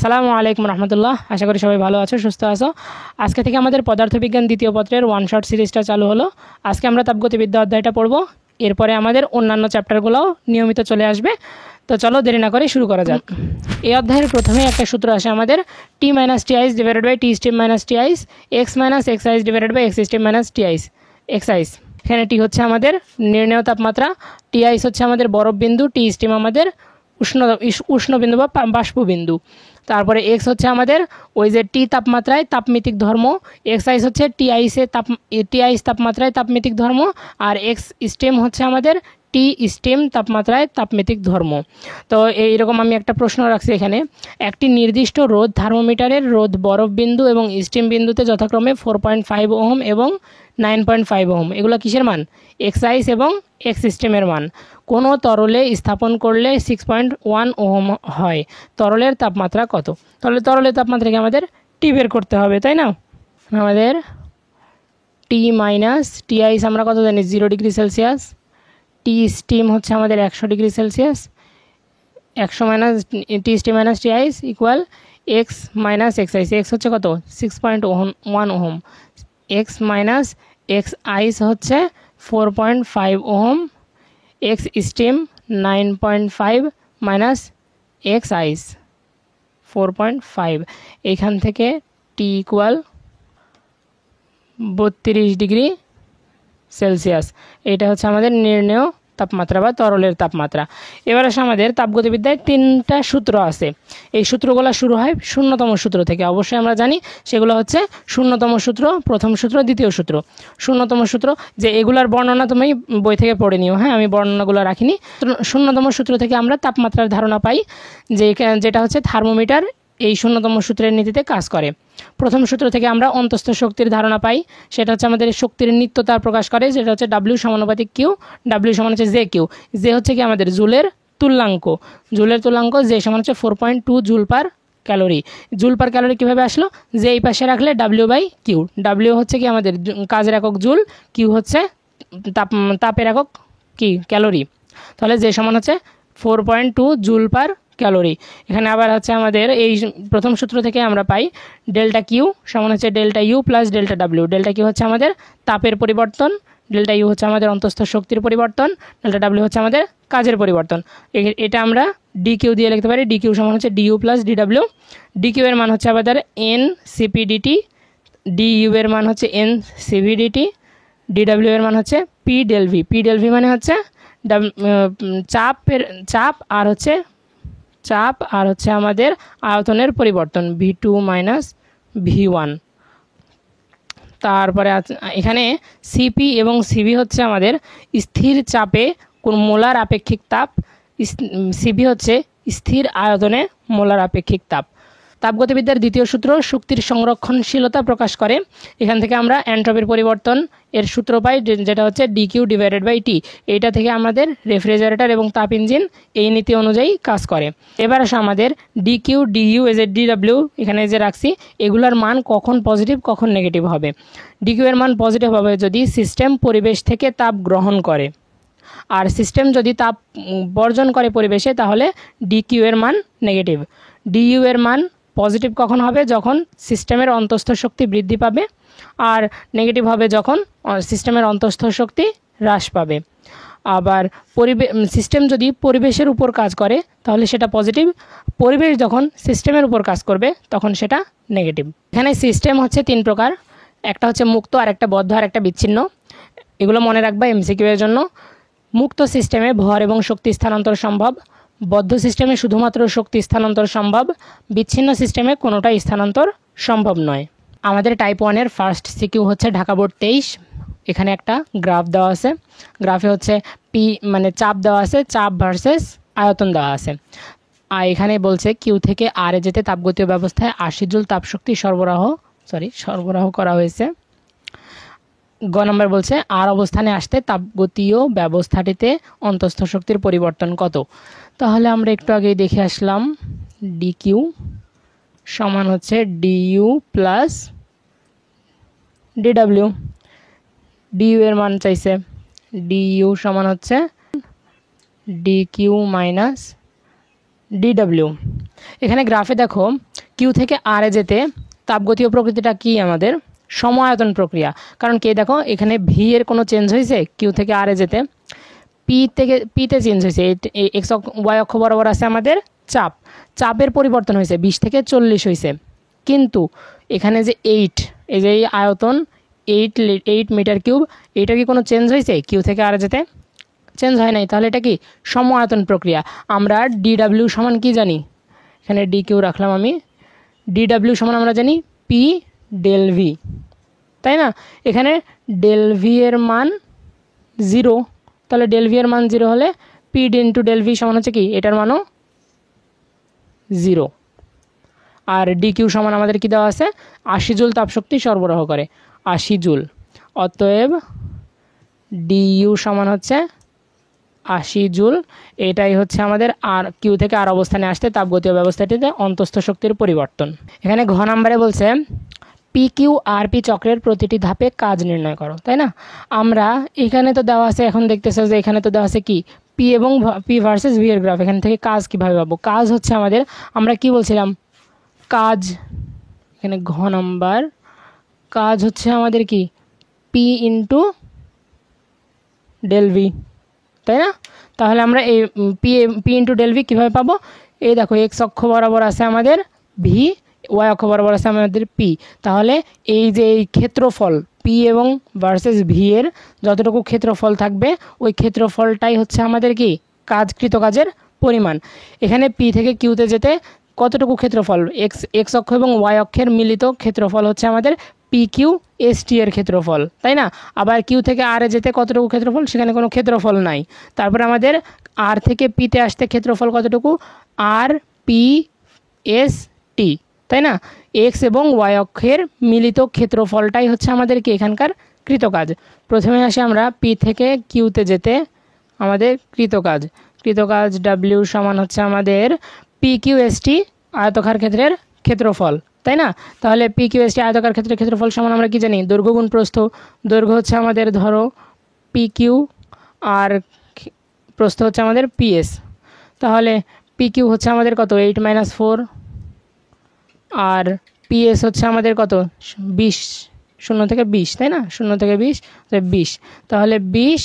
আসসালামু আলাইকুম রহমতুল্লাহ। আশা করি সবাই ভালো আছো, সুস্থ আছো। আজকে থেকে আমাদের পদার্থবিজ্ঞান দ্বিতীয় পত্রের ওয়ান শট সিরিজটা চালু হলো। আজকে আমরা তাপগতিবিদ্যা অধ্যায়টা পড়বো। এরপরে আমাদের অন্যান্য চ্যাপ্টারগুলোও নিয়মিত চলে আসবে। তো চলো দেরি না করে শুরু করা যাক। এই অধ্যায়ের প্রথমে একটা সূত্র আসে আমাদের, T minus T ice divided by T steam minus T ice X minus X ice divided by X steam minus T ice X ice. এখানে টি হচ্ছে আমাদের নির্ণেয় তাপমাত্রা, টি আইস হচ্ছে আমাদের বরফ বিন্দু, টি স্টিম আমাদের উষ্ণবিন্দু বা বাষ্পবিন্দু। তারপরে এক্স হচ্ছে আমাদের ওই যে টি তাপমাত্রায় তাপমিতিক ধর্ম, এক্স আইস হচ্ছে টি আইস তাপমাত্রায় তাপমিতিক ধর্ম, আর এক্স স্টেম হচ্ছে আমাদের টি স্টেম তাপমাত্রায় তাপমিতিক ধর্ম। তো এইরকম আমি একটা প্রশ্ন রাখছি এখানে, একটি নির্দিষ্ট রোধ থার্মোমিটারের রোধ বরফ বিন্দু এবং স্টিম বিন্দুতে যথাক্রমে 4.5 ওহম এবং 9.5 ওহম, এগুলো কিসের মান? এক্স আইস এবং এক্স স্টেমের মান। কোনো তরলে স্থাপন করলে 6.1 ওহম হয়। তরলের তাপমাত্রা কত? তাহলে তরলের তাপমাত্রাকে আমাদের টি বের করতে হবে, তাই না? আমাদের টি মাইনাস টি আইস আমরা কত জানি? 0 ডিগ্রি সেলসিয়াস। টি স্টিম হচ্ছে আমাদের 100 degree Celsius. 100 minus T steam minus T ice equal X minus X ice. X হচ্ছে কত? 6.1 ohm. X minus X ice হচ্ছে 4.5 ohm. X steam 9.5 minus X ice 4.5। এখান থেকে টি ইকুয়াল 32 ডিগ্রি সেলসিয়াস। এটা হচ্ছে আমাদের নির্ণেয় তাপমাত্রা বা তরলের তাপমাত্রা। এবার আসে আমাদের তাপগতিবিদ্যায় 3টা সূত্র আছে। এই সূত্রগুলো শুরু হয় শূন্যতম সূত্র থেকে। অবশ্যই আমরা জানি সেগুলো হচ্ছে শূন্যতম সূত্র, প্রথম সূত্র, দ্বিতীয় সূত্র। শূন্যতম সূত্র যে এগুলার বর্ণনা তুমি বই থেকে পড়ে নিও, হ্যাঁ, আমি বর্ণনাগুলো রাখিনি। শূন্যতম সূত্র থেকে আমরা তাপমাত্রার ধারণা পাই, যেটা হচ্ছে থার্মোমিটার এই শূন্যতম সূত্রের নীতিতে কাজ করে। প্রথম সূত্র থেকে আমরা অন্তস্থ শক্তির ধারণা পাই, সেটা হচ্ছে আমাদের শক্তির নিত্যতা প্রকাশ করে, যেটা হচ্ছে ডাব্লিউ সমানুপাতিক কিউ। ডাব্লিউ সমান হচ্ছে জে কিউ। জে হচ্ছে কি আমাদের জুলের তুল্যাঙ্ক। জুলের তুল্যাঙ্ক জে সমান হচ্ছে 4.2 joule per calorie. Joule per calorie কীভাবে আসলো? যে এই পাশে রাখলে ডাব্লিউ বাই কিউ। ডাব্লিউ হচ্ছে কি আমাদের কাজের একক জুল, কিউ হচ্ছে তাপের একক কি ক্যালোরি। তাহলে যে সমান হচ্ছে 4.2 জুল পার ক্যালোরি। এখানে আবার হচ্ছে আমাদের এই প্রথম সূত্র থেকে আমরা পাই ডেল্টা কিউ সমান হচ্ছে delta U plus delta W. Delta Q হচ্ছে আমাদের তাপের পরিবর্তন, ডেল্টা ইউ হচ্ছে আমাদের অন্তস্থ শক্তির পরিবর্তন, ডেল্টা ডাব্লিউ হচ্ছে আমাদের কাজের পরিবর্তন। এটা আমরা ডি কিউ দিয়ে লিখতে পারি। ডি কিউ সমান হচ্ছে DU plus D W. D Q এর মান হচ্ছে আমাদের এন সিপিডিটি, ডি ইউ এর মান হচ্ছে এন সিভিডিটি, ডি ডাব্লিউ এর মান হচ্ছে P del V. P del V মানে হচ্ছে চাপ আর হচ্ছে আমাদের আয়তনের পরিবর্তন ভি2 মাইনাস ভি1। তারপরে এখানে সিপি এবং সিভি হচ্ছে আমাদের স্থির চাপে কোন মোলার আপেক্ষিক তাপ, সিভি হচ্ছে স্থির আয়তনে মোলার আপেক্ষিক তাপ। তাপগতিবিদ্যার দ্বিতীয় সূত্র শক্তির সংরক্ষণশীলতা প্রকাশ করে। এখান থেকে আমরা এন্ট্রপির পরিবর্তন এর সূত্র পাই, যেটা হচ্ছে ডি কিউ ডিভাইডেড বাই টি। এইটা থেকে আমাদের রেফ্রিজারেটর এবং তাপ ইঞ্জিন এই নীতি অনুযায়ী কাজ করে। এবার আসে আমাদের D Q DU as a DW, এখানে যে রাখছি এগুলার মান কখন পজিটিভ কখন নেগেটিভ হবে। ডি কিউ এর মান পজিটিভ হবে যদি সিস্টেম পরিবেশ থেকে তাপ গ্রহণ করে, আর সিস্টেম যদি তাপ বর্জন করে পরিবেশে তাহলে ডি কিউ এর মান নেগেটিভ। ডিইউ এর মান পজিটিভ কখন হবে? যখন সিস্টেমের অন্তস্থ শক্তি বৃদ্ধি পাবে, আর নেগেটিভ হবে যখন সিস্টেমের অন্তস্থ শক্তি হ্রাস পাবে। আবার সিস্টেম যদি পরিবেশের উপর কাজ করে তাহলে সেটা পজিটিভ, পরিবেশ যখন সিস্টেমের উপর কাজ করবে তখন সেটা নেগেটিভ। এখানে সিস্টেম হচ্ছে 3 প্রকার, একটা হচ্ছে মুক্ত, আর একটা বদ্ধ, আর একটা বিচ্ছিন্ন। এগুলো মনে রাখবা এমসিকিউ এর জন্য। মুক্ত সিস্টেমে ভর এবং শক্তি স্থানান্তর সম্ভব, বদ্ধ সিস্টেমে শুধুমাত্র শক্তি স্থানান্তর সম্ভব, বিচ্ছিন্ন সিস্টেমে কোনোটাই স্থানান্তর সম্ভব নয়। আমাদের টাইপ 1-এর ফার্স্ট সিকিউ হচ্ছে ঢাকা বোর্ড 23। এখানে একটা গ্রাফ দেওয়া আছে, গ্রাফে হচ্ছে পি মানে চাপ দেওয়া আছে, চাপ ভার্সেস আয়তন দেওয়া আছে। আর এখানে বলছে কিউ থেকে আর এ যেতে তাপগতীয় ব্যবস্থায় 80 জুল তাপশক্তি সরবরাহ করা হয়েছে। গ নম্বর বলছে আর অবস্থানে আসতে তাপগতীয় ব্যবস্থাটিতে অন্তস্থ শক্তির পরিবর্তন কত? তাহলে আমরা একটু আগেই দেখে আসলাম ডি কিউ সমান হচ্ছে ডিইউ প্লাস ডিডাব্লিউ। ডিইউ এর মান চাইছে, ডিইউ সমান হচ্ছে ডি কিউ মাইনাস ডিডাব্লিউ। এখানে গ্রাফে দেখো কিউ থেকে আর এ যেতে তাপগতীয় প্রকৃতিটা কি আমাদের সমায়তন প্রক্রিয়া। কারণ কে দেখো এখানে ভি এর কোনো চেঞ্জ হয়েছে কিউ থেকে আর এ যেতে, পিতে চেঞ্জ হয়েছে, এক্স ওয়াই অক্ষ বরাবর আছে আমাদের চাপের পরিবর্তন হয়েছে 20 থেকে 40 হয়েছে। কিন্তু এখানে যে এই যে আয়তন 8 মিটার কিউব, এইটা কি কোনো চেঞ্জ হয়েছে কিউ থেকে আর যেতে? চেঞ্জ হয় নাই। তাহলে এটা কি সমায়তন প্রক্রিয়া। আমরা ডিডাব্লিউ সমান কি জানি, এখানে ডি কিউ রাখলাম আমি, ডিডাব্লিউ সমান আমরা জানি পি ডেল ভি, তাই না? এখানে ডেল ভি এর মান 0, তাহলে ডেল ভি এর মান 0 হলে পি ইন্টু ডেল ভি সমান হচ্ছে কি এটার মানও 0। আর ডি কিউ সমান আমাদের কি দেওয়া আছে 80 জুল তাপশক্তি সরবরাহ করে, 80 জুল। অতএব ডিইউ সমান হচ্ছে 80 জুল। এটাই হচ্ছে আমাদের আর কিউ থেকে আর অবস্থানে আসতে তাপগতীয় ব্যবস্থাটিতে অন্তঃস্থ শক্তির পরিবর্তন। এখানে ঘ নাম্বারে বলছে পি কিউ আর পি চক্রের প্রতিটি ধাপে কাজ নির্ণয় করো, তাই না? আমরা এখানে তো দেওয়া আছে, এখন দেখতেছে যে এখানে তো দেওয়া আছে কি পি এবং পি ভার্সেস ভি এর গ্রাফ। এখান থেকে কাজ কিভাবে পাবো? কাজ হচ্ছে আমাদের, আমরা কি বলছিলাম, কাজ এখানে ঘ নাম্বার, কাজ হচ্ছে আমাদের কি পি ইন্টু ডেল ভি, তাই না? তাহলে আমরা এই পি ইন্টু ডেল ভি কীভাবে পাবো? এই দেখো এক্স অক্ষ বরাবর আছে আমাদের ভি, ওয়াই অক্ষ বরাবর আছে আমাদের পি। তাহলে এই যে এই ক্ষেত্রফল পি এবং ভার্সেস ভি এর যতটুকু ক্ষেত্রফল থাকবে ওই ক্ষেত্রফলটাই হচ্ছে আমাদের কি কৃত কাজের পরিমাণ। এখানে পি থেকে কিউতে যেতে কতটুকু ক্ষেত্রফল, এক্স অক্ষ এবং ওয়াই অক্ষের মিলিত ক্ষেত্রফল হচ্ছে আমাদের পি কিউ এস টি এর ক্ষেত্রফল, তাই না? আবার কিউ থেকে আর এ যেতে কতটুকু ক্ষেত্রফল, সেখানে কোনো ক্ষেত্রফল নাই। তারপর আমাদের আর থেকে পিতে আসতে ক্ষেত্রফল কতটুকু, আর পি এস টি, তাই না? এক্স এবং ওয়াই অক্ষের মিলিত ক্ষেত্রফলটাই হচ্ছে আমাদের কি এখানকার কৃতকাজ। প্রথমে আসি আমরা পি থেকে কিউতে যেতে আমাদের কৃতকাজ ডাব্লিউ সমান হচ্ছে আমাদের পি কিউ এস টি আয়তকার ক্ষেত্রের ক্ষেত্রফল, তাই না? তাহলে পি কিউ এস টি আয়তকার ক্ষেত্রের ক্ষেত্রফল সমান আমরা কি জানি, দৈর্ঘ্য গুণ প্রস্থ। দৈর্ঘ্য হচ্ছে আমাদের ধরো পি কিউ আর প্রস্থ হচ্ছে আমাদের পিএস। তাহলে পি কিউ হচ্ছে আমাদের কত 8 - 4, আর পিএস হচ্ছে আমাদের কত 20, 0 থেকে 20, তাই না? 0 থেকে 20, 20। তাহলে 20,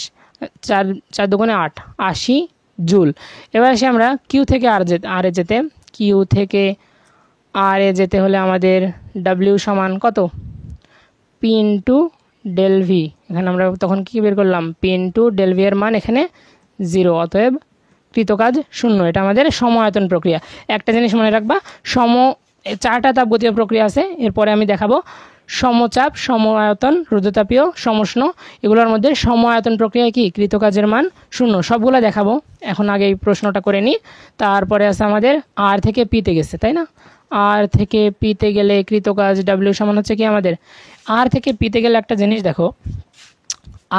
4 দুগুণে 8, 80 জুল। এবার আসি আমরা কিউ থেকে আর এ যেতে, কিউ থেকে আর এ যেতে হলে আমাদের ডাব্লিউ সমান কত, পি ইন্টু ডেল ভি। এখানে আমরা তখন কি বের করলাম, পি ইন্টু ডেল ভি এর মান এখানে 0, অতএব কৃতকাজ 0। এটা আমাদের সমায়তন প্রক্রিয়া। একটা জিনিস মনে রাখবা, 4টা তাপগতীয় প্রক্রিয়া আছে, এরপরে আমি দেখাবো সমচাপ, সমায়তন, রুদ্রতাপীয়, সমুষ্ণ। এগুলোর মধ্যে সমায়তন প্রক্রিয়ায় কি কৃতকাজের মান 0, সবগুলো দেখাবো। এখন আগে এই প্রশ্নটা করে নিই। তারপরে আছে আমাদের আর থেকে পিতে গেছে, তাই না? আর থেকে পিতে গেলে কৃতকাজ ডাব্লিউ সমান হচ্ছে কি আমাদের, আর থেকে পিতে গেলে একটা জিনিস দেখো,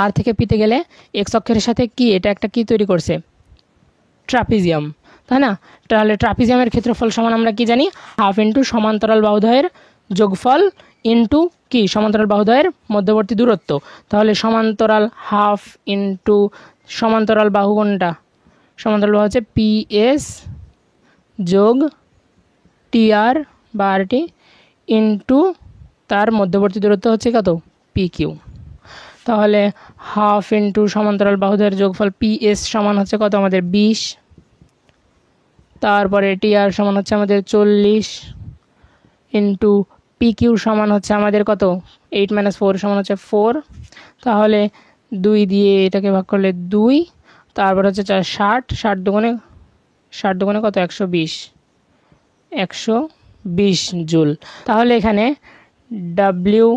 আর থেকে পিতে গেলে এক্স অক্ষের সাথে কি এটা একটা কি তৈরি করছে, ট্রাপিজিয়াম, তাই না? তাহলে ট্রাপিজিয়ামের ক্ষেত্রফল সমান আমরা কি জানি, হাফ ইন্টু সমান্তরাল বাহুদ্বয়ের যোগফল ইন্টু কি সমান্তরাল বাহুদ্বয়ের মধ্যবর্তী দূরত্ব। তাহলে সমান্তরাল হাফ ইন্টু সমান্তরাল বাহু কোনটা, সমান্তরাল বাহু হচ্ছে পিএস যোগ টিআর বা আরটি ইন্টু তার মধ্যবর্তী দূরত্ব হচ্ছে কত, পি কিউ। তাহলে হাফ ইন্টু সমান্তরাল বাহুদ্বয়ের যোগফল পিএস সমান হচ্ছে কত আমাদের 20, তারপরে টিআর সমান হচ্ছে আমাদের 40 ইন্টু পি কিউ সমান হচ্ছে আমাদের কত 8 - 4 সমান হচ্ছে 4। তাহলে 2 দিয়ে এটাকে ভাগ করলে 2, তারপর হচ্ছে 4, 60, 60 দুগুণে কত 120 জুল। তাহলে এখানে W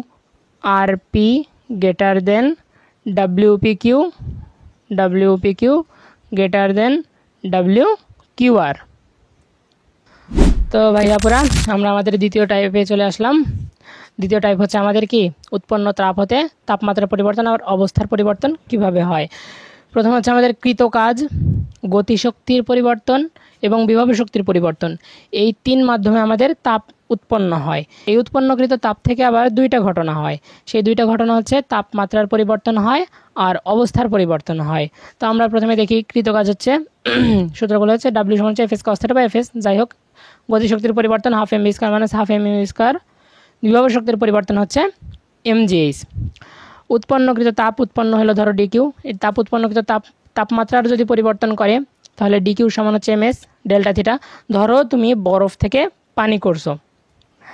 R P greater than W P Q greater than W Q R. তো ভাইয়াপুরা আমরা আমাদের দ্বিতীয় টাইপে চলে আসলাম। দ্বিতীয় টাইপ হচ্ছে আমাদের কি উৎপন্ন তাপ হতে তাপমাত্রার পরিবর্তন আর অবস্থার পরিবর্তন কিভাবে হয়। প্রথম হচ্ছে আমাদের কৃতকাজ, গতিশক্তির পরিবর্তন এবং বিভব শক্তির পরিবর্তন। এই 3 মাধ্যমে আমাদের তাপ উৎপন্ন হয়। এই উৎপন্নকৃত তাপ থেকে আবার 2টা ঘটনা হয়। সেই 2টা ঘটনা হচ্ছে তাপমাত্রার পরিবর্তন হয় আর অবস্থার পরিবর্তন হয়। তো আমরা প্রথমে দেখি কৃতকাজ হচ্ছে সূত্রগুলো হচ্ছে ডাব্লিউ সমান হচ্ছে FS cos theta by FS, যাই হোক গতিশক্তির পরিবর্তন half M V square minus half M V square, বিভব শক্তির পরিবর্তন হচ্ছে mgh। উৎপন্নকৃত তাপ উৎপন্ন হলো ধরো ডিকিউ, এই তাপ উৎপন্নকৃত তাপমাত্রার যদি পরিবর্তন করে তাহলে ডিকিউ সমান হচ্ছে এমএস ডেল্টা থিটা। ধরো তুমি বরফ থেকে পানি করছো,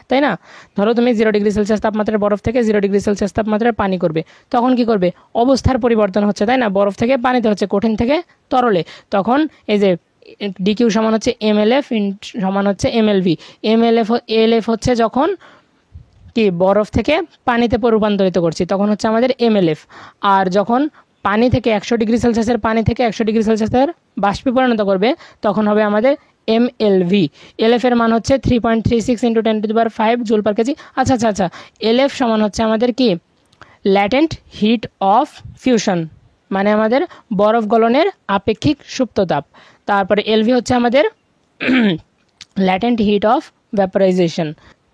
তাই না? ধরো তুমি 0 ডিগ্রি সেলসিয়াস তাপমাত্রার বরফ থেকে 0 ডিগ্রি সেলসিয়াস তাপমাত্রার পানি করবে, তখন কি করবে? অবস্থার পরিবর্তন হচ্ছে, তাই না? বরফ থেকে পানিতে হচ্ছে, কঠিন থেকে তরলে। তখন এই যে ডিকিউ সমান হচ্ছে এমএলএফ সমান হচ্ছে এমএলভি। এলএফ হচ্ছে যখন কি বরফ থেকে পানিতে রূপান্তরিত করছি, তখন হচ্ছে আমাদের এমএলএফ। আর যখন পানি থেকে 100 ডিগ্রি সেলসিয়াসের পানি থেকে 100 ডিগ্রি সেলসিয়াসের বাষ্পে পরিণত করবে, তখন হবে আমাদের এমএলভি। এলএফ এর মান হচ্ছে 3.36 × 10⁵ জুল পার কেজি। আচ্ছা, এলএফ সমান হচ্ছে আমাদের কি ল্যাটেন্ট হিট অফ ফিউশন, মানে আমাদের বরফ গলনের আপেক্ষিক সুপ্ত তাপ। তারপরে এলভি হচ্ছে আমাদের ল্যাটেন্ট হিট অফ ভ্যাপরাইজেশন,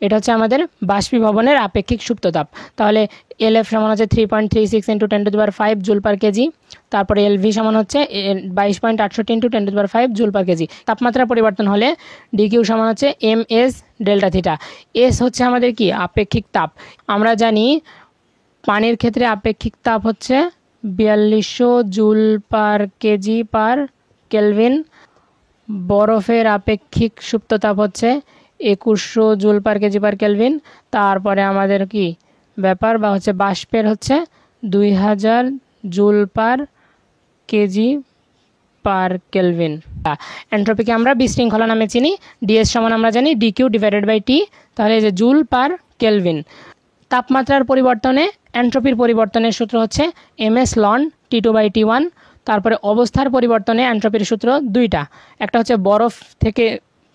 এটা হচ্ছে আমাদের বাষ্পীভবনের আপেক্ষিক সুপ্ত তাপ। তাহলে এলএফ সমান হচ্ছে 3.36 × 10⁵ জুল পার কেজি। তারপরে এলভি সমান হচ্ছে 22.68 × 10⁵ জুল পার কেজি। তাপমাত্রা পরিবর্তন হলে ডিকিউ সমান হচ্ছে M S delta theta. S হচ্ছে আমাদের কি আপেক্ষিক তাপ। আমরা জানি পানির ক্ষেত্রে আপেক্ষিক তাপ হচ্ছে 4200 joule per KG per kelvin. বরফের আপেক্ষিক সুপ্ত তাপ হচ্ছে 2100 joule per KG per kelvin. তারপরে আমাদের কি ব্যাপার বা হচ্ছে বাষ্পের হচ্ছে 2000 joule per KG per kelvin. এন্ট্রপিকে আমরা বিশৃঙ্খলা নামে চিনি। ডিএস সমান আমরা জানি ডিকিউ ডিভাইডেড বাই টি, তাহলে এই যে জুল পার কেলভিন। তাপমাত্রার পরিবর্তনে এন্ট্রপির পরিবর্তনের সূত্র হচ্ছে এমএস লন T2/T1। তারপরে অবস্থার পরিবর্তনে এন্ট্রপির সূত্র দুইটা, একটা হচ্ছে বরফ থেকে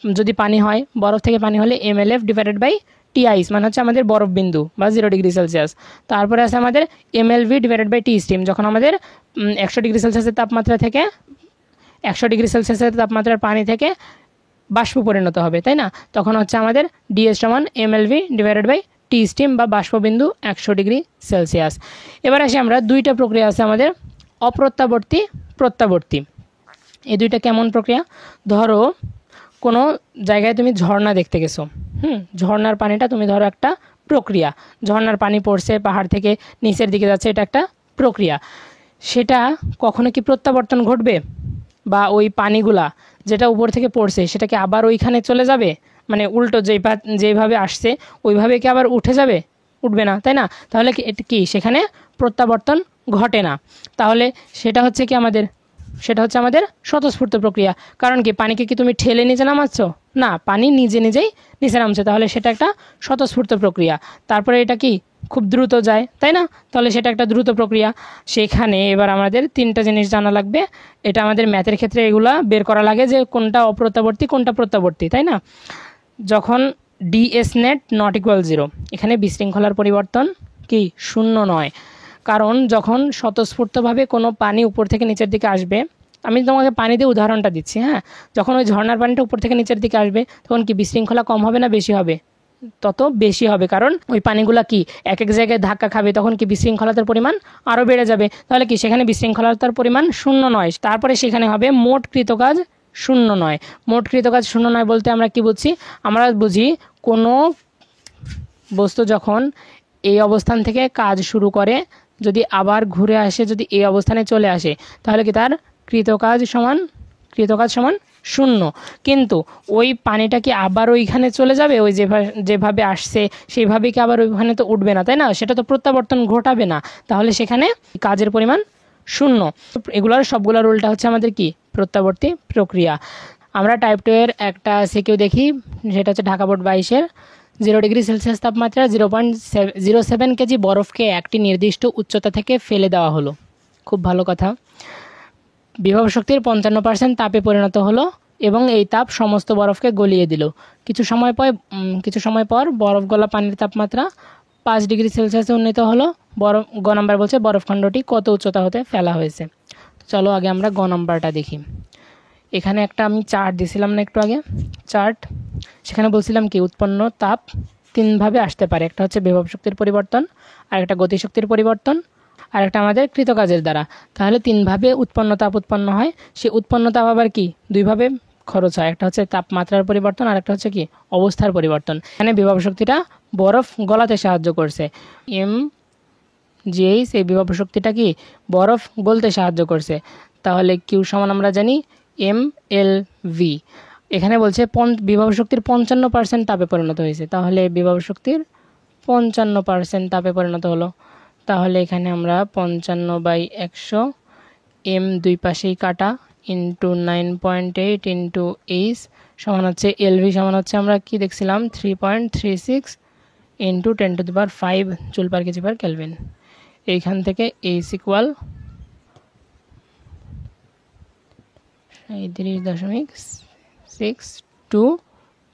যদি পানি হয়, বরফ থেকে পানি হলে এমএলএফ ডিভাইডেড বাই টি আইস, মানে হচ্ছে আমাদের বরফ বিন্দু বা 0 ডিগ্রি সেলসিয়াস। তারপরে আছে আমাদের এমএলভি ডিভাইডেড বাই টি স্টিম, যখন আমাদের 100 ডিগ্রি সেলসিয়াসের তাপমাত্রা থেকে 100 ডিগ্রি সেলসিয়াসের তাপমাত্রার পানি থেকে বাষ্প পরিণত হবে, তাই না? তখন হচ্ছে আমাদের ডিএস সমান এমএলভি ডিভাইডেড বাই টি স্টিম বা বাষ্পবিন্দু 100 ডিগ্রি সেলসিয়াস। এবার আসি আমরা দুইটা প্রক্রিয়া আছে আমাদের, অপ্রত্যাবর্তী, প্রত্যাবর্তী। এই দুইটা কেমন প্রক্রিয়া? ধরো কোনো জায়গায় তুমি ঝর্ণা দেখতে গেছো, ঝর্ণার পানিটা তুমি ধরো একটা প্রক্রিয়া, ঝর্ণার পানি পড়ছে পাহাড় থেকে নিচের দিকে যাচ্ছে, এটা একটা প্রক্রিয়া। সেটা কখনো কি প্রত্যাবর্তন ঘটবে? বা ওই পানিগুলা যেটা উপর থেকে পড়ছে সেটা কি আবার ওইখানে চলে যাবে? মানে উল্টো যেইভাবে আসছে ওইভাবে কি আবার উঠে যাবে? উঠবে না, তাই না? তাহলে কি সেখানে প্রত্যাবর্তন ঘটে না। তাহলে সেটা হচ্ছে আমাদের স্বতঃস্ফূর্ত প্রক্রিয়া। কারণ কি পানিকে কি তুমি ঠেলে নিচে নামাচ্ছ? না, পানি নিজে নিজেই নিচে নামছে, তাহলে সেটা একটা স্বতঃস্ফূর্ত প্রক্রিয়া। তারপরে এটা কি খুব দ্রুত যায়, তাই না? তাহলে সেটা একটা দ্রুত প্রক্রিয়া। সেখানে এবার আমাদের তিনটা জিনিস জানা লাগবে। এটা আমাদের ম্যাথের ক্ষেত্রে এগুলা বের করা লাগে যে কোনটা অপ্রত্যাবর্তী কোনটা প্রত্যাবর্তী, তাই না? যখন ডিএস নেট নট ইকুয়াল 0, এখানে বিশৃঙ্খলার পরিবর্তন কি শূন্য নয়। কারণ যখন স্বতঃস্ফূর্তভাবে কোনো পানি উপর থেকে নিচের দিকে আসবে, আমি তোমাকে পানি দিয়ে উদাহরণটা দিচ্ছি, হ্যাঁ, যখন ওই ঝর্ণার পানিটা উপর থেকে নিচের দিকে আসবে তখন কি বিশৃঙ্খলা কম হবে না বেশি হবে? তত বেশি হবে, কারণ ওই পানিগুলা কি এক এক জায়গায় ধাক্কা খাবে, তখন কি বিশৃঙ্খলতার পরিমাণ আরও বেড়ে যাবে। তাহলে কি সেখানে বিশৃঙ্খলতার পরিমাণ শূন্য নয়। তারপরে সেখানে হবে মোট কৃতকাজ শূন্য নয়। মোট কৃতকাজ শূন্য নয় বলতে আমরা কি বুঝছি? আমরা বুঝি কোনো বস্তু যখন এই অবস্থান থেকে কাজ শুরু করে, যদি আবার ঘুরে আসে, যদি এই অবস্থানে চলে আসে, তাহলে কি তার কৃতকাজ সমান শূন্য। কিন্তু ওই পানিটা কি আবার ওইখানে চলে যাবে? ওই যেভাবে আসছে সেইভাবে কি আবার ওইখানে তো উঠবে না, তাই না? সেটা তো প্রত্যাবর্তন ঘটাবে না, তাহলে সেখানে কাজের পরিমাণ শূন্য। এগুলোর সবগুলোর উল্টা হচ্ছে আমাদের কি প্রত্যাবর্তী প্রক্রিয়া। আমরা টাইপ 2 এর একটা সিকিউ দেখি, সেটা হচ্ছে ঢাকা বোর্ড 22-এর। 0 ডিগ্রি সেলসিয়াস তাপমাত্রা 0.07 কেজি বরফকে একটি নির্দিষ্ট উচ্চতা থেকে ফেলে দেওয়া হলো। খুব ভালো কথা। বিভব শক্তির 55% তাপে পরিণত হলো এবং এই তাপ সমস্ত বরফকে গলিয়ে দিল। কিছু সময় পর বরফ গলা পানির তাপমাত্রা 5 ডিগ্রি সেলসিয়াসে উন্নীত হলো। গ নাম্বার বলছে বরফখণ্ডটি কত উচ্চতা হতে ফেলা হয়েছে। চলো আগে আমরা গ নাম্বারটা দেখি। এখানে একটা আমি চার্ট দিছিলাম না একটু আগে, চার্ট, সেখানে বলছিলাম কি উৎপন্ন তাপ তিনভাবে আসতে পারে। একটা হচ্ছে বিভব শক্তির পরিবর্তন, আর একটা গতিশক্তির পরিবর্তন, আর একটা আমাদের কৃতকাজের দ্বারা। তাহলে তিনভাবে উৎপন্ন তাপ উৎপন্ন হয়। সে উৎপন্ন তাপ আবার কি দুইভাবে খরচ হয়, একটা হচ্ছে তাপমাত্রার পরিবর্তন আর একটা হচ্ছে কি অবস্থার পরিবর্তন। এখানে বিভব শক্তিটা বরফ গলাতে সাহায্য করছে, এম জিএইচ এই বিভব শক্তিটা কি বরফ গলতে সাহায্য করছে। তাহলে কিউ সমান আমরা জানি এম এল ভি। এখানে বলছে বিভব শক্তির 55% তাপে পরিণত হয়েছে, তাহলে বিভব শক্তির 55% তাপে পরিণত হলো। তাহলে এখানে আমরা 55/100 এম দুই পাশেই কাটা ইন্টু 9.8 ইন্টু এইচ সমান হচ্ছে এলভি সমান হচ্ছে আমরা কি দেখছিলাম 3.36 into 10⁵ joule per KG per kelvin. এইখান থেকে এইচ ইকুয়াল 37.62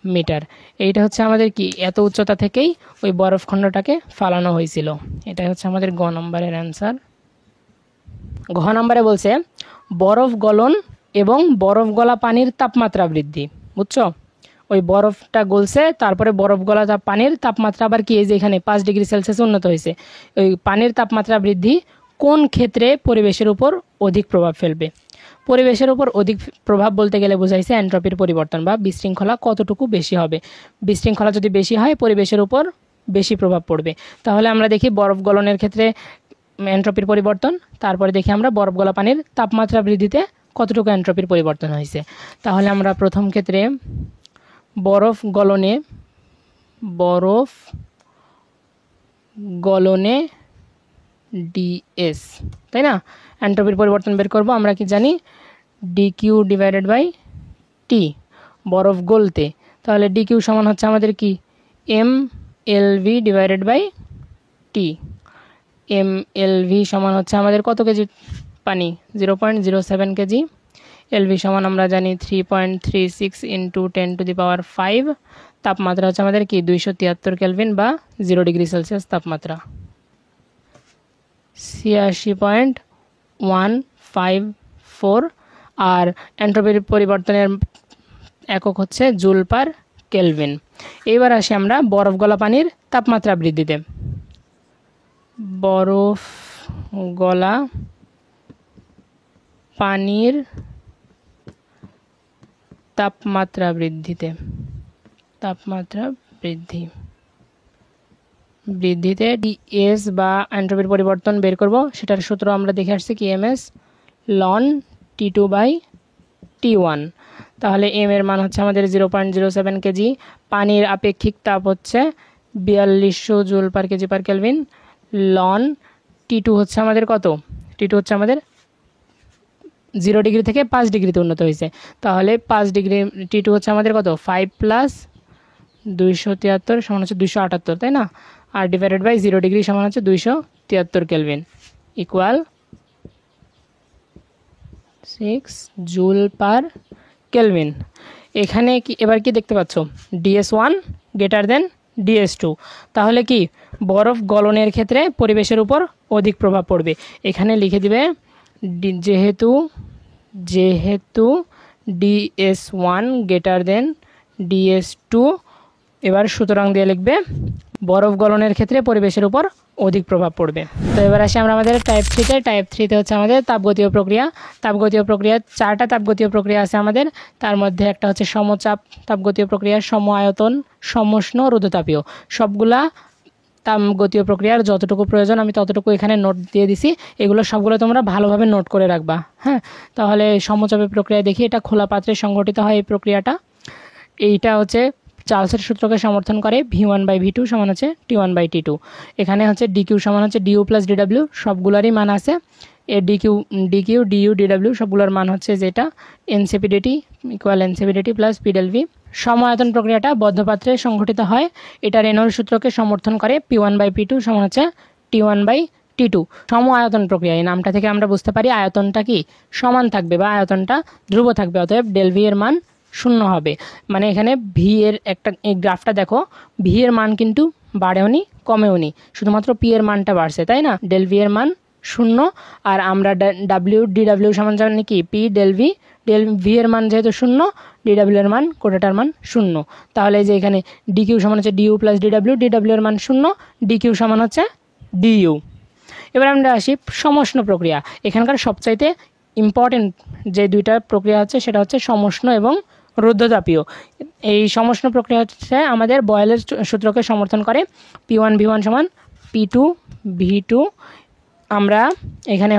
মিটার। এইটা হচ্ছে আমাদের কি এত উচ্চতা থেকেই ওই বরফখণ্ডটাকে ফালানো হয়েছিল। এটাই হচ্ছে আমাদের গ নম্বরের অ্যান্সার। ঘ নম্বরে বলছে বরফ গলন এবং বরফ গলা পানির তাপমাত্রা বৃদ্ধি। বুঝছো, ওই বরফটা গলছে, তারপরে বরফ গলা পানির তাপমাত্রা আবার কি এই যে এখানে 5 ডিগ্রি সেলসিয়াস উন্নত হয়েছে। ওই পানির তাপমাত্রা বৃদ্ধি কোন ক্ষেত্রে পরিবেশের উপর অধিক প্রভাব ফেলবে? পরিবেশের উপর অধিক প্রভাব বলতে গেলে বোঝাইছে এন্ট্রপির পরিবর্তন বা বিশৃঙ্খলা কতটুকু বেশি হবে। বিশৃঙ্খলা যদি বেশি হয় পরিবেশের উপর বেশি প্রভাব পড়বে। তাহলে আমরা দেখি বরফ গলনের ক্ষেত্রে এন্ট্রপির পরিবর্তন, তারপরে দেখি আমরা বরফ গলা পানির তাপমাত্রা বৃদ্ধিতে কতটুকু এন্ট্রপির পরিবর্তন হয়েছে। তাহলে আমরা প্রথম ক্ষেত্রে বরফ গলনে ডিএস, তাই না, এন্ট্রপির পরিবর্তন বের করব। আমরা কি জানি ডিকিউ ডিভাইডেড বাই টি, বরফ গলতে। তাহলে ডিকিউ সমান হচ্ছে আমাদের কি M L V divided by T. M L V সমান হচ্ছে আমাদের কত কেজি পানি 0.07 কেজি। এলভি সমান আমরা জানি 3.36 ইন্টু 10⁵। তাপমাত্রা হচ্ছে আমাদের কি 273 কেলভিন বা 0 ডিগ্রি সেলসিয়াস তাপমাত্রা। 86.154 আর এন্ট্রপির পরিবর্তনের একক হচ্ছে জুল পার কেলভিন। এবার আসি আমরা বরফ গলা পানির তাপমাত্রা বৃদ্ধিতে। বরফ গলা পানির তাপমাত্রা বৃদ্ধিতে ডিএস বা এন্ট্রপির পরিবর্তন বের করব। সেটার সূত্র আমরা দেখে আসছি কি এমএস লন T2/T1। তাহলে এম এর মান হচ্ছে আমাদের 0.07 কেজি, পানির আপেক্ষিক তাপ হচ্ছে 4200 joule per KG per kelvin. লন T2 হচ্ছে আমাদের কত? T2 হচ্ছে আমাদের 0 ডিগ্রি থেকে 5 ডিগ্রিতে উন্নত হয়েছে। তাহলে 5 ডিগ্রি T2 হচ্ছে আমাদের কত 5 + 273 সমান হচ্ছে 278, তাই না, আর ডিভাইডেড বাই 0 ডিগ্রি সমান হচ্ছে 273 kelvin equal 6 joule per kelvin. এখানে কি এবার কি দেখতে পাচ্ছ DS1 গ্রেটার দেন DS2। তাহলে কি বরফ গলনের ক্ষেত্রে পরিবেশের উপর অধিক প্রভাব পড়বে। এখানে লিখে দিবে যেহেতু DS1 গ্রেটার দেন DS2, এবার সুতরাং দিয়ে লিখবে বরফ গলনের ক্ষেত্রে পরিবেশের উপর অধিক প্রভাব পড়বে। তো এবার আসি আমরা আমাদের টাইপ 3তে। টাইপ 3তে হচ্ছে আমাদের তাপগতীয় প্রক্রিয়া। তাপগতীয় প্রক্রিয়া 4টা তাপগতীয় প্রক্রিয়া আছে আমাদের, তার মধ্যে একটা হচ্ছে সমচাপ তাপগতীয় প্রক্রিয়া, সম আয়তন, সমুষ্ণ, রুদ্ধতাপীয়। সবগুলা তাপগতীয় প্রক্রিয়ার যতটুকু প্রয়োজন আমি ততটুকু এখানে নোট দিয়ে দিছি। এগুলো সবগুলো তোমরা ভালোভাবে নোট করে রাখবা। হ্যাঁ, তাহলে সমচাপের প্রক্রিয়া দেখি, এটা খোলা পাত্রে সংঘটিত হয় এই প্রক্রিয়াটা। এইটা হচ্ছে চার্লসের সূত্রকে সমর্থন করে, V1/V2 সমান হচ্ছে T1/T2। এখানে হচ্ছে ডিকিউ সমান হচ্ছে ডিউ প্লাস ডিডাব্লিউ, সবগুলোরই মান আছে। এ ডিকিউ ডিউ ডিডাব্লিউ সবগুলোর মান হচ্ছে যেটা এনসিপিডিটি ইকুয়াল এনসিপিডিটি প্লাস পিডেলভি। সম আয়তন প্রক্রিয়াটা বদ্ধপাত্রে সংঘটিত হয়, এটা রেনল্ড সূত্রকে সমর্থন করে। P1/P2 সমান হচ্ছে T1/T2। সম আয়তন প্রক্রিয়া, এই নামটা থেকে আমরা বুঝতে পারি আয়তনটা কি সমান থাকবে বা আয়তনটা ধ্রুব থাকবে, অতএব ডেল ভি এর মান 0 হবে। মানে এখানে ভি এর একটা এই গ্রাফটা দেখো, ভি এর মান কিন্তু বাড়েওনি কমেওনি, শুধুমাত্র পি এর মানটা বাড়ছে, তাই না। ডেল ভি এর মান 0 আর আমরা ডিডাব্লিউ সমান জানি কি পি ডেল ভি এর মান যেহেতু 0, ডিডাব্লিউ এর মান কোটাটার মান 0। তাহলে যে এখানে ডিকিউ সমান হচ্ছে ডিউ প্লাস ডিডাব্লিউ এর মান 0, ডিকিউ সমান হচ্ছে ডিইউ। এবার আমরা আসি সমুষ্ণ প্রক্রিয়া। এখানকার সবচাইতে ইম্পর্টেন্ট যে দুইটা প্রক্রিয়া হচ্ছে সেটা হচ্ছে সমুষ্ণ এবং রুদ্ধতাপীয়। এই সমষ্ণ প্রক্রিয়া হচ্ছে আমাদের বয়েলের সূত্রকে সমর্থন করে। P1V1 সমান P2V2। আমরা এখানে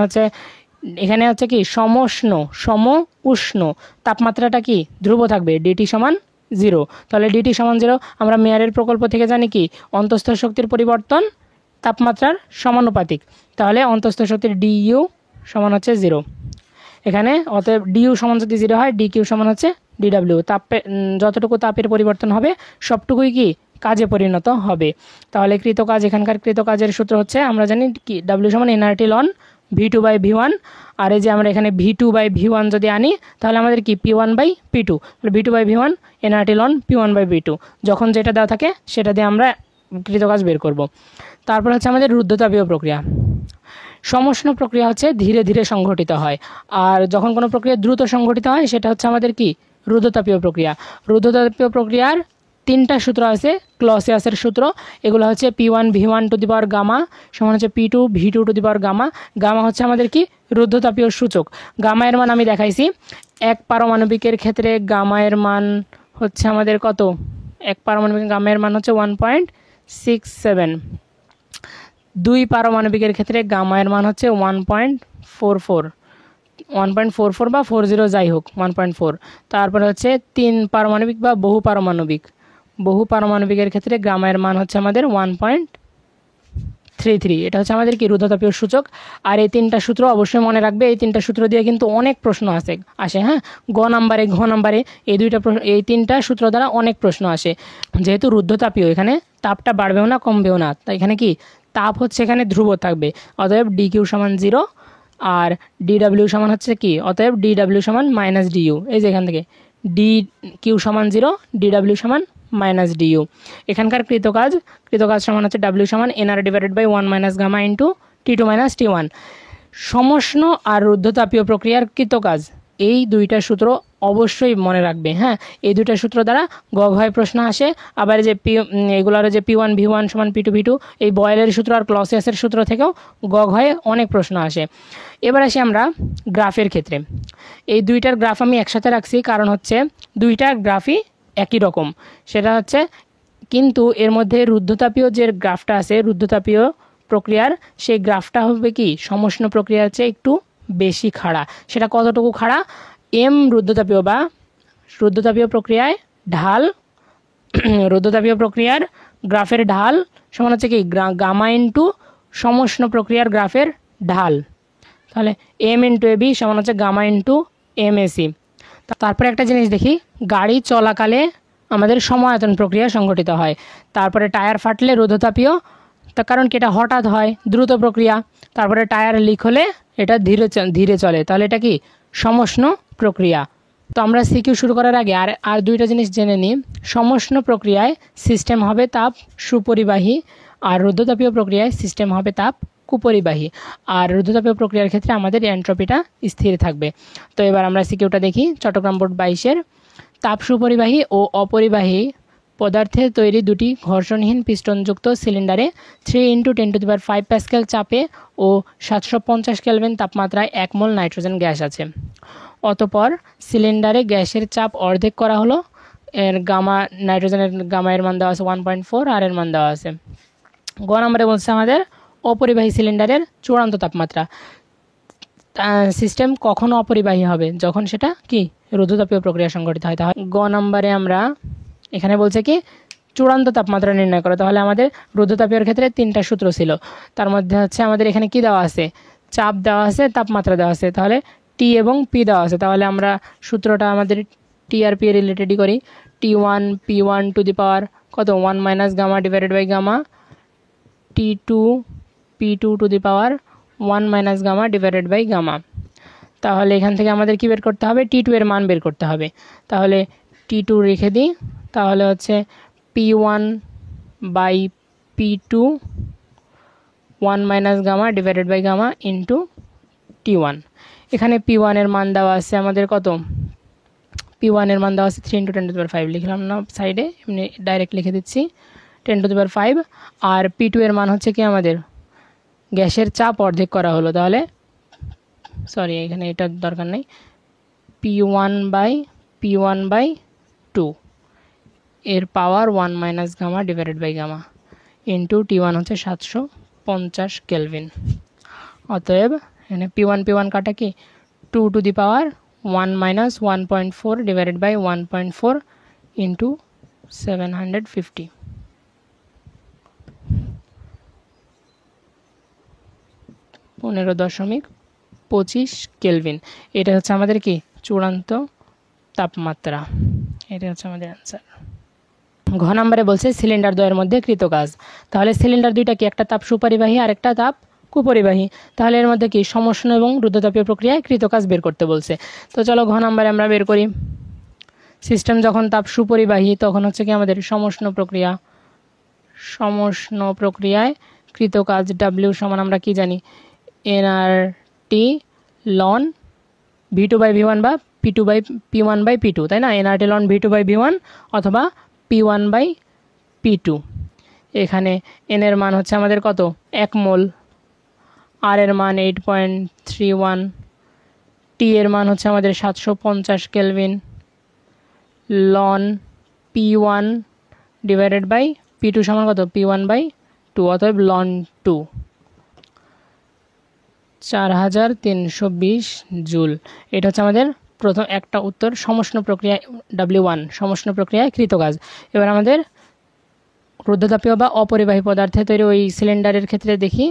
হচ্ছে কি সমষ্ণ সম উষ্ণ, তাপমাত্রাটা কি ধ্রুব থাকবে, ডিটি সমান 0। তাহলে ডিটি সমান 0 আমরা মেয়ারের প্রকল্প থেকে জানি কি অন্তঃস্থ শক্তির পরিবর্তন তাপমাত্রার সমানুপাতিক। তাহলে অন্তঃস্থ শক্তির ডিইউ সমান হচ্ছে 0 এখানে। অতএব ডিইউ সমান যদি 0 হয়, ডিকিউ সমান হচ্ছে ডিডাব্লিউ। যতটুকু তাপের পরিবর্তন হবে সবটুকুই কি কাজে পরিণত হবে। তাহলে কৃতকাজ, এখানকার কৃতকাজের সূত্র হচ্ছে আমরা জানি কি ডাব্লিউ সমান এনআরটি লন V2/V1। আর এই যে আমরা এখানে V2/V1 যদি আনি তাহলে আমাদের কি P1/P2, V2/V1 nRT loan P1/V2। যখন যেটা দেওয়া থাকে সেটা দিয়ে আমরা কৃতকাজ বের করব। তারপর হচ্ছে আমাদের রুদ্ধতাপীয় প্রক্রিয়া। সমষ্ণ প্রক্রিয়া হচ্ছে ধীরে ধীরে সংঘটিত হয়, আর যখন কোনো প্রক্রিয়া দ্রুত সংঘটিত হয় সেটা হচ্ছে আমাদের কি রুদ্ধতাপীয় প্রক্রিয়া। রুদ্ধতাপীয় প্রক্রিয়ার 3টা সূত্র আছে, ক্লসিয়াসের সূত্র। এগুলো হচ্ছে P1V1 two the power gamma সমান হচ্ছে P2V2 to the power gamma. Gamma হচ্ছে আমাদের কি রুদ্ধতাপীয় সূচক। গামা এর মান আমি দেখাইছি। এক পারমাণবিকের ক্ষেত্রে গামা এর মান হচ্ছে আমাদের কত, এক পারমাণবিক গামা এর মান হচ্ছে 1.67। 2 পারমাণবিকের ক্ষেত্রে গামা এর মান হচ্ছে 1.44 বা 40 যাই হোক 1.4। তারপরে হচ্ছে 3 পারমাণবিক বা বহু পারমাণবিকের ক্ষেত্রে গামা এর মান হচ্ছে আমাদের 1.33। এটা হচ্ছে আমাদের কি রুদ্ধতাপীয় সূচক। আর এই 3টা সূত্র অবশ্যই মনে রাখবে। এই 3টা সূত্র দিয়ে কিন্তু অনেক প্রশ্ন আসে। হ্যাঁ, ঘ নাম্বারে এই 3টা সূত্র দ্বারা অনেক প্রশ্ন আসে। যেহেতু রুদ্ধতাপীয়, এখানে তাপটা বাড়বেও না কমবেও না, তাই এখানে কি তাপ হচ্ছে এখানে ধ্রুব থাকবে। অতএব ডিকিউ সমান 0 আর ডিডাব্লিউ সমান হচ্ছে কি, অতএব ডিডাব্লিউ সমান -ডিইউ। এই যে এখান থেকে ডি কিউ সমান 0, ডিডাব্লিউ সমান -ডিইউ। এখানকার কৃতকাজ সমান হচ্ছে ডাব্লিউ সমান NR/1 gamma into T2 - T1। সমষ্ণ আর রুদ্ধতাপীয় প্রক্রিয়ার কৃতকাজ, এই 2টা সূত্র অবশ্যই মনে রাখবে। হ্যাঁ, এই 2টা সূত্র দ্বারা গঘয় প্রশ্ন আসে। আবার যে এগুলোর যে P1V1 সমান P2V2, এই বয়েলের সূত্র আর ক্লসিয়াসের সূত্র থেকেও গঘয়ে অনেক প্রশ্ন আসে। এবার আসি আমরা গ্রাফের ক্ষেত্রে। এই 2টার গ্রাফ আমি একসাথে রাখছি কারণ হচ্ছে 2টা গ্রাফই একই রকম। সেটা হচ্ছে কিন্তু এর মধ্যে রুদ্ধতাপীয় যে গ্রাফটা আছে, রুদ্ধতাপীয় প্রক্রিয়ার সেই গ্রাফটা হবে কি সমষ্ণ প্রক্রিয়ার চেয়ে একটু বেশি খাড়া। সেটা কতটুকু খাড়া, রুদ্ধতাপীয় প্রক্রিয়ায় ঢাল রুদ্ধতাপীয় প্রক্রিয়ার গ্রাফের ঢাল সমান হচ্ছে কি গামা ইন্টু সমষ্ণ প্রক্রিয়ার গ্রাফের ঢাল। তাহলে M ইন্টু AB সমান হচ্ছে গামা ইন্টু MAC। তারপরে একটা জিনিস দেখি, গাড়ি চলাকালে আমাদের সমায়তন প্রক্রিয়া সংঘটিত হয়। তারপরে টায়ার ফাটলে রুদ্ধতাপীয়, তার কারণ কি এটা হঠাৎ হয়, দ্রুত প্রক্রিয়া। তারপরে টায়ার লিক হলে এটা ধীরে চলে, তাহলে এটা কি সমষ্ণ প্রক্রিয়া। তো আমরা সিকিউ শুরু করার আগে আর 2টা জিনিস জেনে নিই। সমষ্ণ প্রক্রিয়ায় সিস্টেম হবে তাপ সুপরিবাহী, আর রুদ্ধতাপীয় প্রক্রিয়ায় সিস্টেম হবে তাপ কুপরিবাহী। আর রুদ্ধতাপীয় প্রক্রিয়ার ক্ষেত্রে আমাদের এন্ট্রপিটা স্থির থাকবে। তো এবার আমরা সিকিউটা দেখি। চট্টগ্রাম বোর্ড 22-এর তাপ সুপরিবাহী ও অপরিবাহী পদার্থের তৈরি 2টি ঘর্ষণহীন পিস্টনযুক্ত সিলিন্ডারে 3 × 10⁵ প্যাসকেল চাপে ও 750 কেলভিন তাপমাত্রায় 1 মোল নাইট্রোজেন গ্যাস আছে। অতঃপর সিলিন্ডারে গ্যাসের চাপ অর্ধেক করা হলো। এর নাইট্রোজেনের গামা এর মান দেওয়া আছে 1.4 আর এর মান দেওয়া আছে। গ নম্বরে বলছে আমাদের অপরিবাহী সিলিন্ডারের চূড়ান্ত তাপমাত্রা। সিস্টেম কখনো অপরিবাহী হবে যখন সেটা কি রুদ্ধতাপীয় প্রক্রিয়া সংঘটিত হয়। তাহলে গ নম্বরে আমরা এখানে বলছে কি চূড়ান্ত তাপমাত্রা নির্ণয় করো। তাহলে আমাদের রুদ্ধতাপীয়র ক্ষেত্রে 3টা সূত্র ছিল, তার মধ্যে হচ্ছে আমাদের এখানে কি দেওয়া আছে, চাপ দেওয়া আছে, তাপমাত্রা দেওয়া আছে, তাহলে টি এবং পি দেওয়া আছে। তাহলে আমরা সূত্রটা আমাদের টি আর পি রিলেটেডই করি। T1 P1 টু দি পাওয়ার কত 1 - gamma divided by gamma, T2 P2 to the power 1 - gamma divided by gamma. তাহলে এখান থেকে আমাদের কি বের করতে হবে, T2 এর মান বের করতে হবে। তাহলে T2 রেখে দিই, তাহলে হচ্ছে P1/P2 1 - gamma divided by gamma into T1। এখানে P1 এর মান দেওয়া আছে আমাদের কত, P1 এর মান দেওয়া আছে 3 × 10⁵, লিখলাম না সাইডে, এমনি ডাইরেক্ট লিখে দিচ্ছি 10⁵। আর P2 এর মান হচ্ছে কি আমাদের গ্যাসের চাপ অর্ধেক করা হলো। তাহলে সরি এখানে এটার দরকার নেই, P1/10⁵ টু এর power 1 minus gamma divided by gamma into T1 হচ্ছে 750 কেলভিন। অতএব এখানে P1 কাটা কি 2 to the power 1 minus 1.4 divided by 1.4 into 750। 15.25 kelvin. এটা হচ্ছে আমাদের কি চূড়ান্ত তাপমাত্রা। এটা হচ্ছে আমাদের অ্যান্সার। ঘ নম্বরে বলছে সিলিন্ডার দ্বয়ের মধ্যে কৃত কাজ। তাহলে সিলিন্ডার দুইটা কি, একটা তাপ সুপরিবাহী আর একটা তাপ কুপরিবাহী। তাহলে এর মধ্যে কি সমষ্ণ এবং রুদ্ধতাপীয় প্রক্রিয়ায় কৃত কাজ বের করতে বলছে। তো চলো ঘ নম্বরে আমরা বের করি। সিস্টেম যখন তাপ সুপরিবাহী তখন হচ্ছে কি আমাদের সমষ্ণ প্রক্রিয়ায় কৃত কাজ ডাব্লিউ সমান আমরা কি জানি, এনআরটি লন V2/V1 বা P1/P2, তাই না? এনআরটি লন V2/V1 অথবা P1/P2। এখানে এন এর মান হচ্ছে আমাদের কত, 1 মোল, আর এর মান 8.31, টি এর মান হচ্ছে আমাদের 750 kelvin, loan P1 divided by P2 সমান কত, P1/2, অতএব লন 2 4320 জুল। এটা হচ্ছে আমাদের প্রথম একটা উত্তর, সমষ্ণ প্রক্রিয়ায় W1 সমষ্ণ প্রক্রিয়ায় কৃত কাজ। এবার আমাদের রুদ্ধতাপীয় বা অপরিবাহী পদার্থে তৈরি ওই সিলিন্ডারের ক্ষেত্রে দেখি।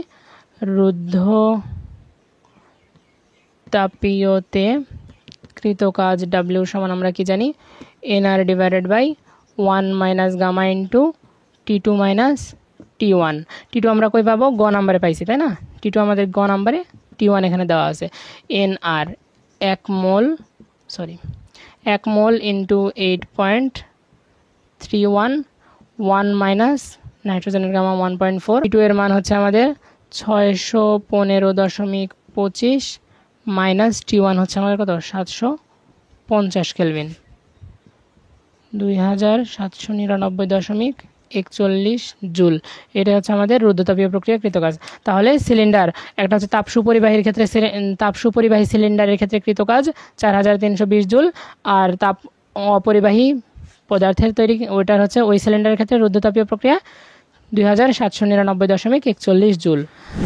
রুদ্ধতাপীয়তে কৃত কাজ W সমান আমরা কি জানি, NR divided by 1 minus gamma into T2 minus T1। T2 আমরা কই পাবো, গ নাম্বারে পাইছি, তাই না? T2 আমাদের গ নাম্বারে, T1 এখানে দেওয়া আছে। NR 1 মোল ইন্টু 8.31, 1 মাইনাস নাইট্রোজেনের গামা 1.4। T2 এর মান হচ্ছে আমাদের 615.25 মাইনাস T1 হচ্ছে আমাদের কত, 750 কেলভিন, 2799.41 জুল। এটা হচ্ছে আমাদের রুদ্ধতাপীয় প্রক্রিয়া কৃত কাজ। তাহলে সিলিন্ডার একটা হচ্ছে তাপ সুপরিবাহী সিলিন্ডারের ক্ষেত্রে কৃত কাজ 4320 জুল, আর তাপ অপরিবাহী পদার্থের তৈরি ওইটার হচ্ছে ওই সিলিন্ডারের ক্ষেত্রে রুদ্ধতাপীয় প্রক্রিয়া 2799.41 জুল।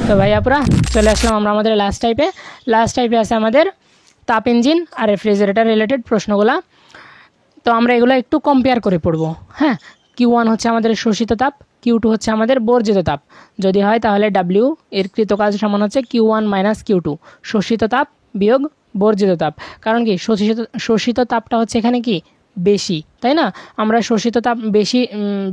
তো ভাইয়াপুরা চলে আসলাম আমরা আমাদের লাস্ট টাইপে আছে আমাদের তাপ ইঞ্জিন আর রেফ্রিজারেটর রিলেটেড প্রশ্নগুলা। তো আমরা এগুলো একটু কম্পেয়ার করে পড়বো। হ্যাঁ, Q1 হচ্ছে আমাদের শোষিত তাপ, Q2 হচ্ছে আমাদের বর্জিত তাপ। যদি হয় তাহলে W এর কৃত কাজ সমান হচ্ছে Q1 মাইনাস Q2, শোষিত তাপ বিয়োগ বর্জিত তাপ। কারণ কি শোষিত তাপটা হচ্ছে এখানে কি বেশি, তাই না? আমরা শোষিত তাপ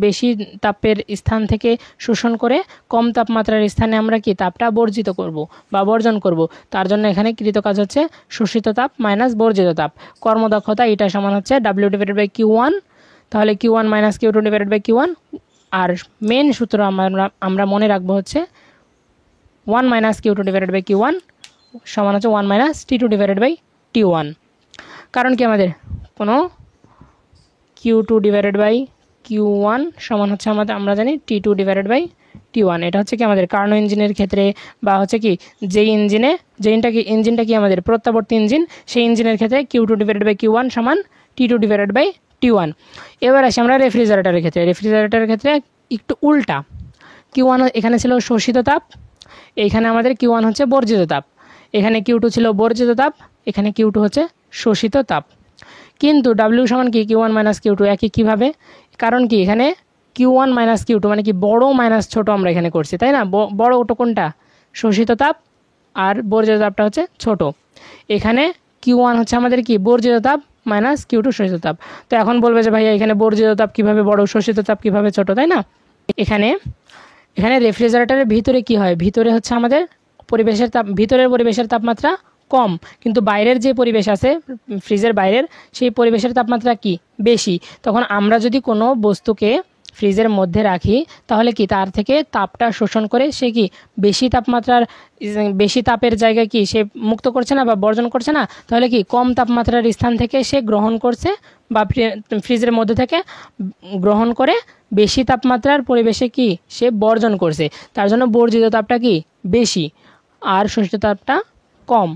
বেশি তাপের স্থান থেকে শোষণ করে কম তাপমাত্রার স্থানে আমরা কি তাপটা বর্জিত করব বা বর্জন করব। তার জন্য এখানে কৃত কাজ হচ্ছে শোষিত তাপ মাইনাস বর্জিত তাপ। কর্মদক্ষতা এটা সমান হচ্ছে W ডিভাইডেড বাই Q1, তাহলে Q1 minus Q2 divided by Q1। আর মেন সূত্র আমরা মনে রাখবো হচ্ছে 1 minus Q2 divided by Q1 সমান হচ্ছে 1 minus T2 divided by T1। কারণ কি আমাদের কোনো Q2 ডিভাইডেড বাই Q1 সমান হচ্ছে আমরা জানি T2 ডিভাইডেড বাই T1। এটা হচ্ছে কি আমাদের কার্নো ইঞ্জিনের ক্ষেত্রে বা হচ্ছে কি যেই ইঞ্জিনটা কি আমাদের প্রত্যাবর্তী ইঞ্জিন, সেই ইঞ্জিনের ক্ষেত্রে Q2 ডিভাইডেড বাই Q1 সমান T2 ডিভাইডেড বাই T1। এবার আসি আমরা রেফ্রিজারেটরের ক্ষেত্রে একটু উল্টা। Q1 এখানে ছিল শোষিত তাপ, এখানে আমাদের Q1 হচ্ছে বর্জিত তাপ। এখানে Q2 ছিল বর্জিত তাপ, এখানে Q2 হচ্ছে শোষিত তাপ। কিন্তু W সমান কি Q1 মাইনাস Q2 একই কীভাবে? কারণ কি এখানে Q1 মাইনাস Q2 মানে কি বড় মাইনাস ছোট আমরা এখানে করছি, তাই না? বড় ওটা কোনটা, শোষিত তাপ, আর বর্জিত তাপটা হচ্ছে ছোট। এখানে Q1 হচ্ছে আমাদের কি বর্জিত তাপ মাইনাস Q2 শোষিত তাপ। তো এখন বলবে যে ভাইয়া এখানে বর্জিত তাপ কিভাবে বড়, শোষিত তাপ কিভাবে ছোট, তাই না? এখানে রেফ্রিজারেটরের ভিতরে কি হয়, ভিতরে হচ্ছে আমাদের ভিতরের পরিবেশের তাপমাত্রা কম, কিন্তু বাইরের যে পরিবেশ আছে ফ্রিজের বাইরের, সেই পরিবেশের তাপমাত্রা কি বেশি। তখন আমরা যদি কোনো বস্তুকে ফ্রিজের মধ্যে রাখি তাহলে কি তার থেকে তাপটা শোষণ করে সে কি বেশি তাপের জায়গায় কি সে মুক্ত করছে না বা বর্জন করছে না, তাহলে কি কম তাপমাত্রার স্থান থেকে সে গ্রহণ করছে বা ফ্রিজের মধ্যে থেকে গ্রহণ করে বেশি তাপমাত্রার পরিবেশে কি সে বর্জন করছে। তার জন্য বর্জিত তাপটা কি বেশি আর শোষিত তাপটা কম।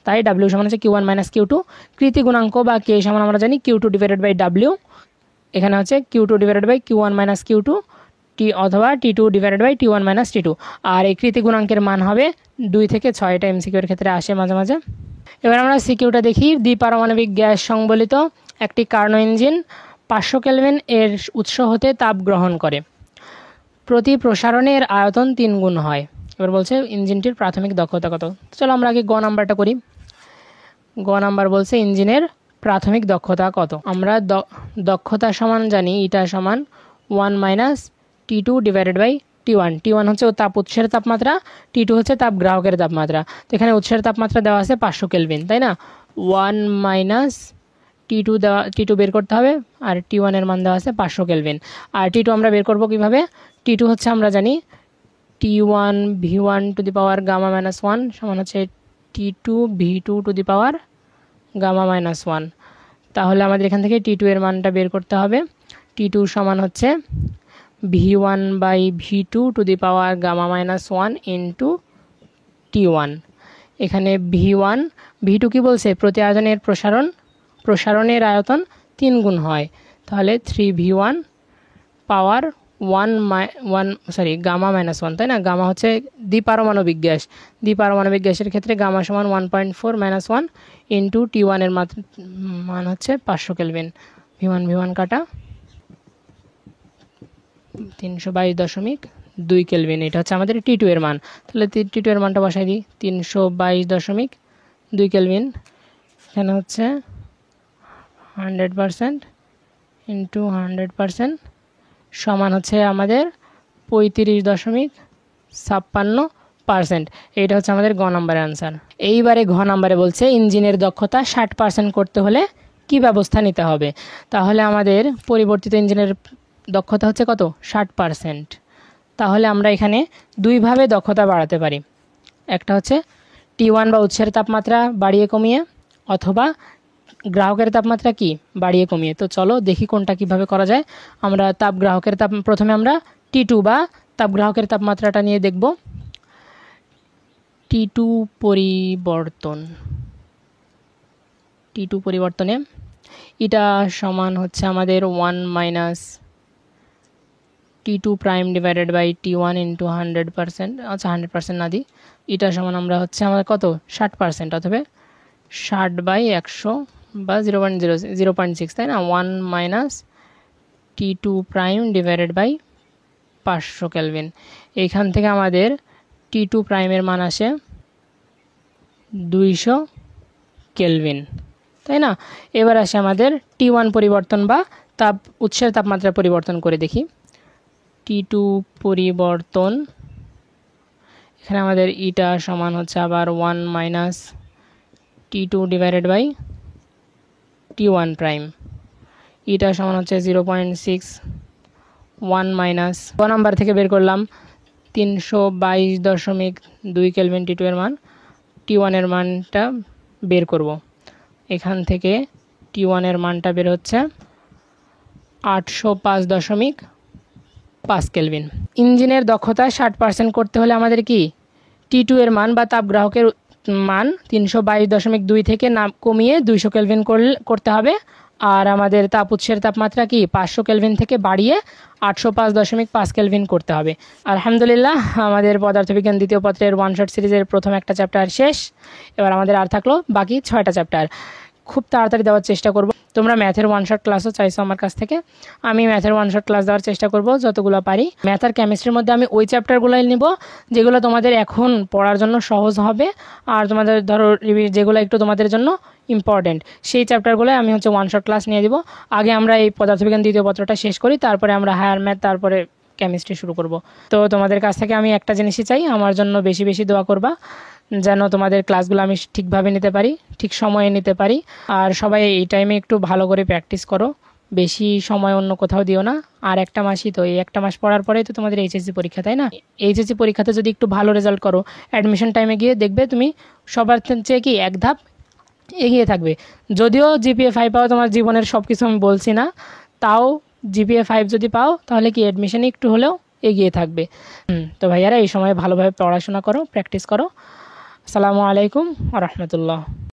তাই W সমান হচ্ছে Q1 মাইনাস Q2। কৃতি গুণাঙ্ক বা K সমান আমরা জানি Q2 ডিভাইডেড বাই W। এখানে হচ্ছে Q2 divided by Q1 minus Q2 টি অথবা T2 divided by T1 minus T2। আর এই কৃতি গুণাঙ্কের মান হবে 2 থেকে 6, এটা এমসিকিউর ক্ষেত্রে আসে মাঝে মাঝে। এবার আমরা সিকিউটা দেখি। দ্বিপারমাণবিক গ্যাস সংবলিত একটি কার্নো ইঞ্জিন 500 কেলভিন এর উৎস হতে তাপ গ্রহণ করে, প্রতি প্রসারণের আয়তন 3 গুণ হয়। এবার বলছে ইঞ্জিনটির প্রাথমিক দক্ষতা কত। চলো আমরা আগে গ নাম্বারটা করি। গ নাম্বার বলছে ইঞ্জিনের প্রাথমিক দক্ষতা কত। আমরা দক্ষতা সমান জানি ইটা সমান 1 minus T2 divided by T1। T1 হচ্ছে তাপ উৎসের তাপমাত্রা, T2 হচ্ছে তাপ গ্রাহকের তাপমাত্রা। তো এখানে উৎসের তাপমাত্রা দেওয়া আছে 500 কেলভিন, তাই না। 1 মাইনাস T2 বের করতে হবে, আর T1 এর মান দেওয়া আছে 500 কেলভিন। আর T2 আমরা বের করব কিভাবে। T2 হচ্ছে আমরা জানি T1 V1 to the power gamma minus 1 সমান হচ্ছে T2 V2 to the power gamma minus 1। তাহলে আমাদের এখান থেকে T2 এর মানটা বের করতে হবে। T2 সমান হচ্ছে V1 by V2 to the power gamma minus 1 into T1। এখানে V2 কি বলছে, প্রতি আয়তনের প্রসারণের আয়তন 3 গুণ হয়, তাহলে 3V1 পাওয়ার গামা মাইনাস 1, তাই না। গামা হচ্ছে দ্বিপারমাণবিক গ্যাসের ক্ষেত্রে গামা সমান 1.4 মাইনাস 1 ইন্টু T1 এর মান হচ্ছে 500 কেলভিন। V1 কাটা 322.2 কেলভিন, এটা হচ্ছে আমাদের T2 এর মান। তাহলে T2 এর মানটা বসাই দিই, 322.2 কেলভিন। এখানে হচ্ছে 100% ইন্টু 100% সমান হচ্ছে আমাদের 35.56%। এইটা হচ্ছে আমাদের গ নাম্বারের অ্যান্সার। এইবারে ঘ নাম্বারে বলছে ইঞ্জিনের দক্ষতা 60% করতে হলে কি ব্যবস্থা নিতে হবে। তাহলে আমাদের পরিবর্তিত ইঞ্জিনের দক্ষতা হচ্ছে কত, 60%। তাহলে আমরা এখানে দুইভাবে দক্ষতা বাড়াতে পারি। একটা হচ্ছে T1 বা উৎসের তাপমাত্রা বাড়িয়ে কমিয়ে, অথবা গ্রাহকের তাপমাত্রা কি বাড়িয়ে কমিয়ে। তো চলো দেখি কোনটা কিভাবে করা যায়। আমরা প্রথমে আমরা T2 বা তাপগ্রাহকের তাপমাত্রাটা নিয়ে দেখব। T2 পরিবর্তনে এটা সমান হচ্ছে আমাদের 1 minus T2 prime divided by T1 into 100%। আচ্ছা 100% না দিই, এটা সমান আমরা হচ্ছে আমাদের কত 60%, অথবা 60/100 বা 0.6, তাই না। 1 minus T2 prime divided by 500 kelvin. এইখান থেকে আমাদের T2 প্রাইমের মান আসে 200 কেলভিন, তাই না। এবার আসে আমাদের T1 পরিবর্তন বা উৎসের তাপমাত্রা পরিবর্তন করে দেখি। T2 পরিবর্তন, এখানে আমাদের ইটা সমান হচ্ছে আবার 1 minus T2 divided by T1 prime. ইটা সমান হচ্ছে 0.6, 1 মাইনাস ক নাম্বার থেকে বের করলাম 322.2 কেলভিন T2 এর মান। T1 এর মানটা বের করব। এখান থেকে T1 এর মানটা বের হচ্ছে 805.5 কেলভিন। ইঞ্জিনের দক্ষতা 60% করতে হলে আমাদের কি T2 এর মান বা তাপগ্রাহকের মান 322.2 থেকে কমিয়ে 200 কেলভিন করতে হবে। আর আমাদের তাপ উৎসের তাপমাত্রা কি 500 কেলভিন থেকে বাড়িয়ে 805.5 কেলভিন করতে হবে। আলহামদুলিল্লাহ, আমাদের পদার্থবিজ্ঞান দ্বিতীয় পত্রের ওয়ান শট সিরিজের প্রথম একটা চ্যাপ্টার শেষ। এবার আমাদের আর থাকলো বাকি 6টা চ্যাপ্টার। খুব তাড়াতাড়ি দেওয়ার চেষ্টা করব। তোমরা ম্যাথের ওয়ান শট ক্লাসও চাইছো আমার কাছ থেকে, আমি ম্যাথের ওয়ান শট ক্লাস দেওয়ার চেষ্টা করব যতগুলো পারি। ম্যাথ আর কেমিস্ট্রির মধ্যে আমি ওই চ্যাপ্টারগুলোই নিব যেগুলো তোমাদের এখন পড়ার জন্য সহজ হবে, আর তোমাদের ধরো যেগুলো একটু তোমাদের জন্য ইম্পর্টেন্ট সেই চ্যাপ্টারগুলো আমি হচ্ছে ওয়ান শট ক্লাস নিয়ে দিব। আগে আমরা এই পদার্থবিজ্ঞান দ্বিতীয় পত্রটা শেষ করি, তারপরে আমরা হায়ার ম্যাথ, তারপরে কেমিস্ট্রি শুরু করব। তো তোমাদের কাছ থেকে আমি একটা জিনিসই চাই, আমার জন্য বেশি বেশি দোয়া করবা, যেন তোমাদের ক্লাসগুলো আমি ঠিকভাবে নিতে পারি, ঠিক সময়ে নিতে পারি। আর সবাই এই টাইমে একটু ভালো করে প্র্যাকটিস করো, বেশি সময় অন্য কোথাও দিও না। আর একটা মাসই তো, এই একটা মাস পড়ার পরেই তো তোমাদের এইচএসসি পরীক্ষা, তাই না। এইচএসসি পরীক্ষাতে যদি একটু ভালো রেজাল্ট করো, অ্যাডমিশন টাইমে গিয়ে দেখবে তুমি সবার চেয়ে কি এক ধাপ এগিয়ে থাকবে। যদিও জিপিএ 5 পাও তোমার জীবনের সব কিছু আমি বলছি না, তাও জিপিএ 5 যদি পাও তাহলে কি অ্যাডমিশনে একটু হলেও এগিয়ে থাকবে। তো ভাইয়ারা এই সময় ভালোভাবে পড়াশোনা করো, প্র্যাকটিস করো। আসসালামু আলাইকুম ওয়া রাহমাতুল্লাহ।